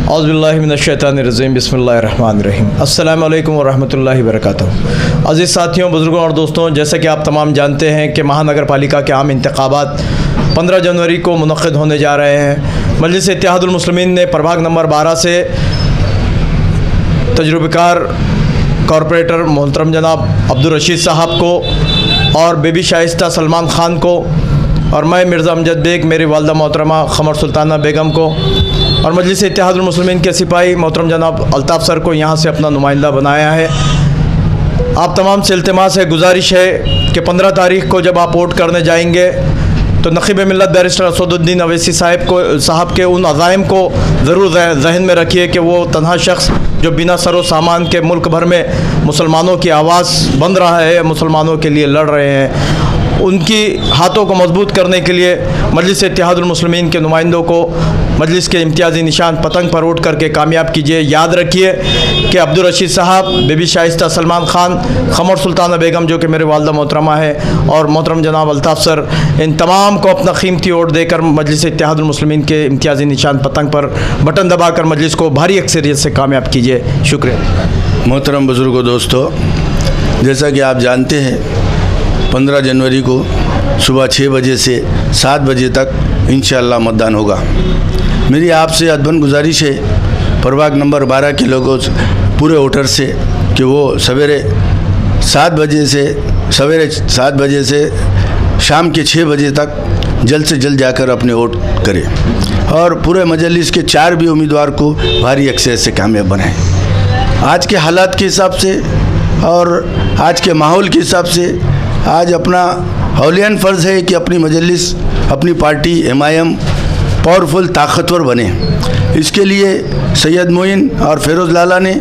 औज़ुबिल्लाहिमिनश्शैतानिर्रजीम बिस्मिल्लाहिर्रहमानिर्रहीम अस्सलामु अलैकुम वरहमतुल्लाहि वबरकातुहू। अज़ीज़ साथियों, बुज़ुर्गों और दोस्तों, जैसा कि आप तमाम जानते हैं कि महानगर पालिका के आम इंतखाबात 15 जनवरी को मुनक़्क़िद होने जा रहे हैं। मजलिस इत्तेहादुल मुस्लिमीन ने प्रभाग नंबर 12 से तजुर्बेकार कॉरपोरेटर मोहतरम जनाब अब्दुल रशीद साहब को और बेबी शाइस्ता सलमान ख़ान को और मैं मिर्ज़ा अमजद बेग, मेरी वालदा मोहतरमा क़मर सुल्ताना बेगम को और मजलिस इत्तेहादुल मुस्लिमीन के सिपाही मोहतरम जनाब अल्ताफ़ सर को यहाँ से अपना नुमाइंदा बनाया है। आप तमाम से इल्तिमास है, गुजारिश है कि 15 तारीख़ को जब आप वोट करने जाएंगे तो नक़ीब मिल्लत बैरिस्टर असदुद्दीन अवैसी साहब के उन अज़ाइम को ज़रूर जहन में रखिए कि वो तन्हा शख्स जो बिना सरो सामान के मुल्क भर में मुसलमानों की आवाज़ बन रहा है, मुसलमानों के लिए लड़ रहे हैं, उनकी हाथों को मजबूत करने के लिए मजलिस इत्तेहादुल मुस्लिमीन के नुमाइंदों को मजलिस के इम्तियाज़ी निशान पतंग पर वोट करके कामयाब कीजिए। याद रखिए कि अब्दुल रशीद साहब, बेबी शाइस्ता सलमान ख़ान, क़मर सुल्ताना बेगम जो कि मेरे वालदा मोहतरमा है, और मोहतरम जनाब अल्ताफ़ सर, इन तमाम को अपना कीमती वोट देकर मजलिस इत्तेहादुल मुस्लिमीन के इम्तियाज़ी निशान पतंग पर बटन दबाकर मजलिस को भारी अक्सरियत से कामयाब कीजिए। शुक्रिया। मोहतरम बुज़ुर्गों, दोस्तों, जैसा कि आप जानते हैं 15 जनवरी को सुबह 6 बजे से 7 बजे तक इंशाअल्लाह मतदान होगा। मेरी आपसे अदबन गुजारिश है प्रभाग नंबर 12 के लोगों पूरे वोटर से कि वो सवेरे 7 बजे से शाम के 6 बजे तक जल्द से जल्द जाकर अपने वोट करें और पूरे मजलिस के 4 भी उम्मीदवार को भारी अक्सर से कामयाब बनाएं। आज के हालात के हिसाब से और आज के माहौल के हिसाब से आज अपना औलियान फ़र्ज़ है कि अपनी मजलिस, अपनी पार्टी MIM पावरफुल, ताकतवर बने। इसके लिए सैयद मोइन और फ़िरोज़ लाला ने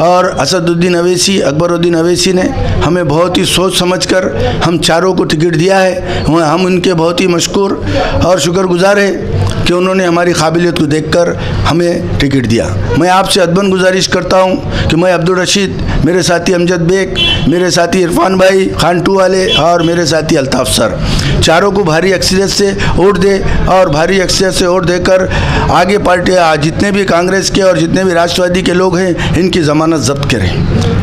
और असदुद्दीन अवैसी, अकबरुद्दीन अवैसी ने हमें बहुत ही सोच समझकर हम चारों को टिकट दिया है। हम उनके बहुत ही मशकूर और शुक्रगुजार हैं कि उन्होंने हमारी काबिलियत को देखकर हमें टिकट दिया। मैं आपसे अदबन गुजारिश करता हूं कि मैं अब्दुल रशीद, मेरे साथी अमजद बेग, मेरे साथी इरफान भाई खान टू वाले और मेरे साथी अल्ताफ़ सर, चारों को भारी अक्सरियत से वोट दे और भारी अक्सरियत से वोट देकर आगे पार्टी जितने भी कांग्रेस के और जितने भी राष्ट्रवादी के लोग हैं इनकी ज़मानत जब्त करें।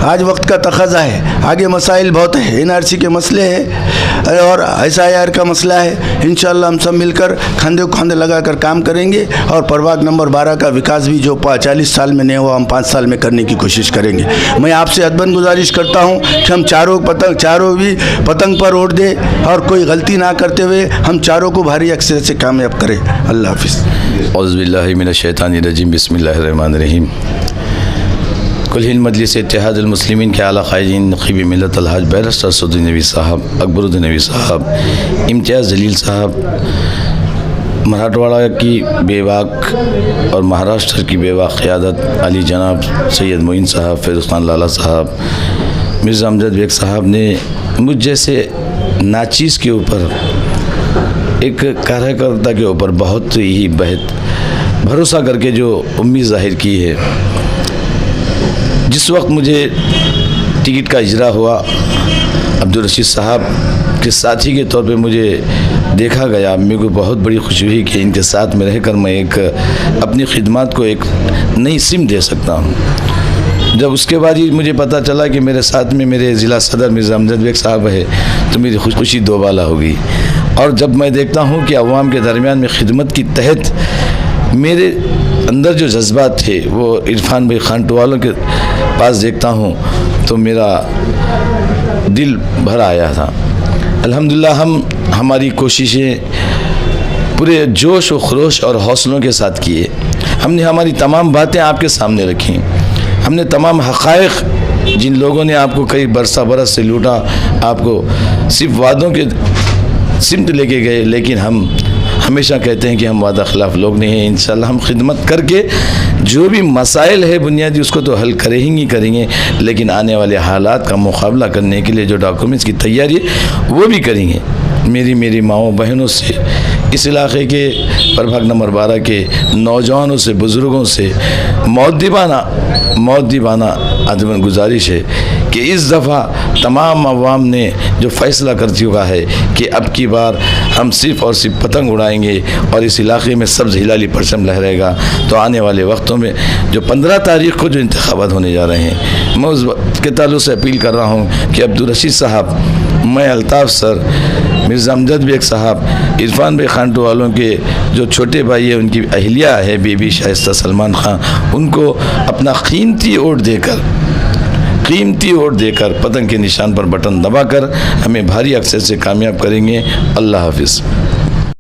आज वक्त का तकाजा है, आगे मसाइल बहुत है, NRC के मसले हैं और SIR का मसला है। इंशाअल्लाह हम सब मिलकर कंधे को कंधे लगाकर काम करेंगे और प्रभाग नंबर 12 का विकास भी जो 40 साल में नहीं हुआ हम 5 साल में करने की कोशिश करेंगे। मैं आपसे अदबन गुजारिश करता हूं कि हम चारों भी पतंग पर वोट दे और कोई गलती ना करते हुए हम चारों को भारी अक्सर से कामयाब करें। अल्लाह हाफ़िज़। औज़ुबिल्लाहि मिनश्शैतानिर्रजीम बिस्मिल्लाहिर्रहमानिर्रहीम। कुल हिंद मजलिस इत्तेहादुल मुस्लिमीन के आला क़ायदीन नक़ीब मिल्लत अलहाज बैरिस्टर असदुद्दीन नबी साहब, अकबरुद्दीन नबी साहब, इम्तियाज़ जलील साहब, मराठवाड़ा की बेबाक और महाराष्ट्र की बेबाक क़यादत अली जनाब सैयद मोइन साहब, फ़िरोज़ खान लाला साहब, मिर्ज़ा अमजद बेग साहब ने मुझ जैसे नाचीज़ के ऊपर, एक कार्यकर्ता के ऊपर बहुत ही भरोसा करके जो उम्मीद ज़ाहिर की है। जिस वक्त मुझे टिकट का इजरा हुआ, अब्दुल रशीद साहब के साथी के तौर पे मुझे देखा गया, मेरे को बहुत बड़ी खुशी हुई कि इनके साथ में रहकर मैं एक अपनी खिदमत को एक नई सिम दे सकता हूँ। जब उसके बाद ही मुझे पता चला कि मेरे साथ में मेरे ज़िला सदर मिर्ज़ा अमजद बेग साहब है तो मेरी खुशी दोबाला होगी। और जब मैं देखता हूँ कि अवाम के दरमियान में खिदमत की तहत मेरे अंदर जो जज्बात थे वो इरफान भाई खान टू वालों के पास देखता हूँ तो मेरा दिल भर आया था। अल्हम्दुलिल्लाह हमारी कोशिशें पूरे जोश व खरोश और हौसलों के साथ किए। हमने हमारी तमाम बातें आपके सामने रखी, हमने तमाम हक़ाइक़, जिन लोगों ने आपको कई बरस से लूटा, आपको सिर्फ वादों के सिमत लेके गए, लेकिन हम हमेशा कहते हैं कि हम वादा खिलाफ लोग नहीं हैं। इंशाअल्लाह हम खिदमत करके जो भी मसाइल है बुनियादी उसको तो हल करेंगे, लेकिन आने वाले हालात का मुकाबला करने के लिए जो डॉक्यूमेंट्स की तैयारी है वो भी करेंगे। मेरी माओं बहनों से, इस इलाके के प्रभाग नंबर 12 के नौजवानों से, बुज़ुर्गों से मौदीबाना अदबन गुजारिश है कि इस दफ़ा तमाम अवाम ने जो फ़ैसला कर चुका है कि अब की बार हम सिर्फ़ और सिर्फ पतंग उड़ाएंगे और इस इलाके में सब्ज़ हिलाली परचम लहरेगा, तो आने वाले वक्तों में जो 15 तारीख़ को जो इंतखाबात होने जा रहे हैं, मैं उस के ताल्लुक़ से अपील कर रहा हूँ कि अब्दुल रशीद साहब, मैं अल्ताफ़ सर, मिर्ज़ा अमजद बेग साहब, इरफान भाई खानटू वालों के जो छोटे भाई है, उनकी अहलिया है बीबी शाइस्ता सलमान खान, उनको अपना कीमती वोट देकर पतंग के निशान पर बटन दबाकर हमें भारी अक्सर से कामयाब करेंगे। अल्लाह हाफिज़।